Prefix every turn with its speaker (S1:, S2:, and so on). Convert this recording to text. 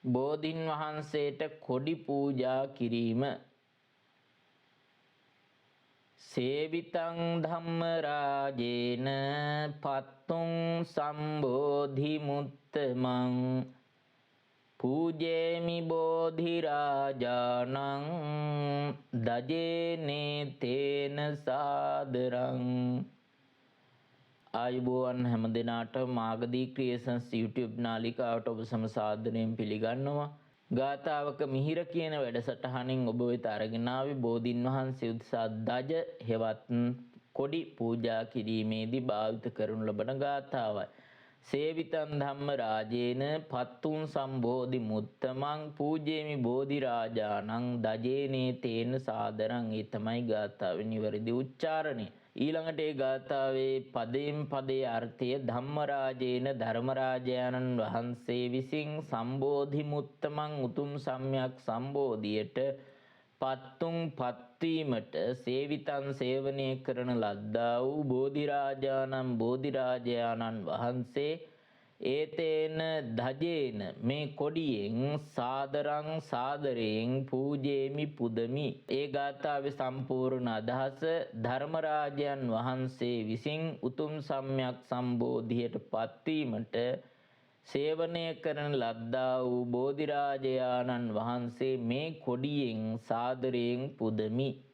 S1: බෝධින් වහන්සේට කොඩි පූජා කිරීම. සේවිතං ධම්ම රාජේන පත්තුං සම්බෝධි මුත්තමං පූජේමි බෝධි රාජානං දජේනේ තේන සාදරං. ආයුබෝවන් හැම දිනාට මාගදී ක්‍රියේෂන්ස් YouTube නාලිකාවට ඔබ සම සාදරයෙන් පිළිගන්නවා. ගාථාවක මිහිර කියන වැඩසටහනින් ඔබ වෙත අරගෙන ආවේ බෝධින් වහන්සේ උදෙසා දජ හෙවත් කොඩි පූජා කිරීමේදී භාවිත කරනු ලබන ගාථාවයි. සේවිතං ධම්ම රාජේන පත්තුං සම්බෝධි මුත්තමං පූජේමි බෝධි රාජානං දජේනේ තේන සාදරං. ඒ තමයි ගාථාවේ නිවැරදි උච්චාරණය. ඊළඟට ඒ ගාථාවේ පදයෙන් පදේ අර්ථය ධම්මරාජේන ධර්මරාජානන් වහන්සේ විසින් සම්බෝධි මුත්තමං උතුම් සම්්‍යක් සම්බෝධියට පත්තුං පත්වීමට සේවිතං සේවනය කරන ලද්දා වූ බෝධිරාජානන් වහන්සේ ඒතේන ධජේන මේ කොඩියෙන් සාදරං සාදරයෙන් පූජේමි පුදමි. ඒ ගාථාවේ සම්පූර්ණ අදහස ධර්මරාජයන් වහන්සේ විසින් උතුම් සම්්‍යක් සම්බෝධියට පත්වීමට සේවනය කරන ලද්දා වූ බෝධිරාජයාණන් වහන්සේ මේ කොඩියෙන් සාදරයෙන් පුදමි.